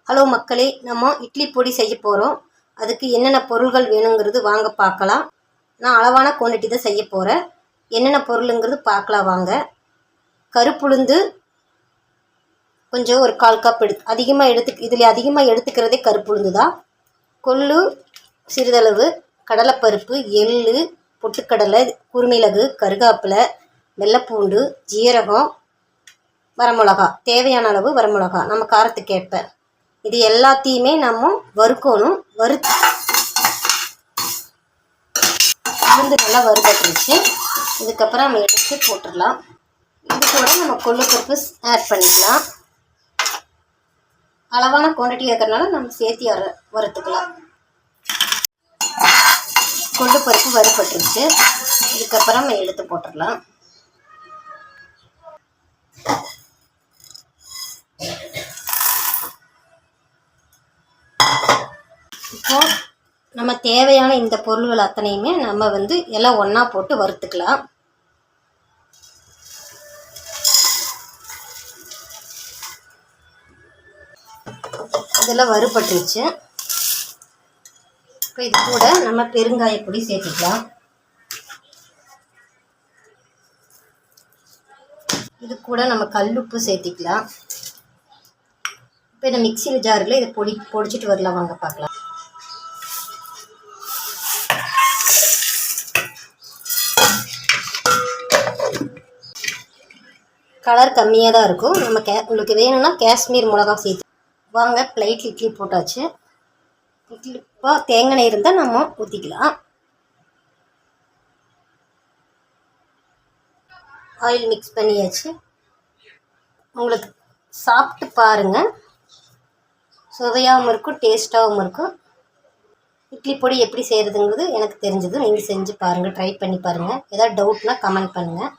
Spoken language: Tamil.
ஹலோ மக்களே, நம்ம இட்லி பொடி செய்ய போகிறோம். அதுக்கு என்னென்ன பொருள்கள் வேணுங்கிறது வாங்க பார்க்கலாம். நான் அளவான குவான்டிட்டி தான் செய்ய போகிறேன். என்னென்ன பொருளுங்கிறது பார்க்கலாம் வாங்க. கருப்புளுந்து கொஞ்சம் ஒரு 1/4 கப் இதில் அதிகமாக எடுத்துக்கிறதே கருப்புளுந்து தான். கொள்ளு சிறிதளவு, கடலைப்பருப்பு, எள்ளு, பொட்டுக்கடலை, குறுமிளகு, கருகாப்பிலை, வெள்ளைப்பூண்டு, ஜீரகம், வரமிளகா, தேவையான அளவு வரமிளகா, நம்ம காரத்துக்கேற்ப. இது எல்லாத்தையுமே நம்ம வறுக்கணும். உளுந்து நல்லா வறுபட்டுருச்சு. இதுக்கப்புறம் நம்ம எடுத்து போட்டுடலாம். இது கூட நம்ம கொள்ளுப்பருப்பு ஆட் பண்ணிக்கலாம். அளவான குவான்டிட்டி இருக்கிறதுனால நம்ம சேர்த்து வறுத்துக்கலாம். கொள்ளுப்பருப்பு வறுபட்டுருச்சு. இதுக்கப்புறம் நம்ம எடுத்து போட்டுடலாம். இப்போ நம்ம தேவையான இந்த பொருள்கள் அத்தனையுமே நம்ம எல்லாம் ஒன்றா போட்டு வறுத்துக்கலாம். இதெல்லாம் வறுபட்டுருச்சு. இப்போ இது கூட நம்ம பெருங்காய பொடி சேர்த்துக்கலாம். இது கூட நம்ம கல்லுப்பு சேர்த்திக்கலாம். இப்போ இந்த மிக்சியில் ஜாரில் இதை பொடிச்சிட்டு வரலாம் வாங்க பார்க்கலாம். கலர் கம்மியாக தான் இருக்கும். நம்ம உங்களுக்கு வேணும்னா காஷ்மீர் மிளகா சேர்த்து வாங்க. பிளேட்டில் இட்லி போட்டாச்சு. இட்லி இப்போ தேங்காய் இருந்தால் நம்ம ஊற்றிக்கலாம். ஆயில் மிக்ஸ் பண்ணியாச்சு. உங்களுக்கு சாப்பிட்டு பாருங்கள். சுவையாகவும் இருக்கும், டேஸ்ட்டாகவும் இருக்கும். இட்லி பொடி எப்படி செய்கிறதுங்கிறது எனக்கு தெரிஞ்சது. நீங்கள் செஞ்சு பாருங்கள், ட்ரை பண்ணி பாருங்கள். ஏதாவது டவுட்னால் கமெண்ட் பண்ணுங்கள்.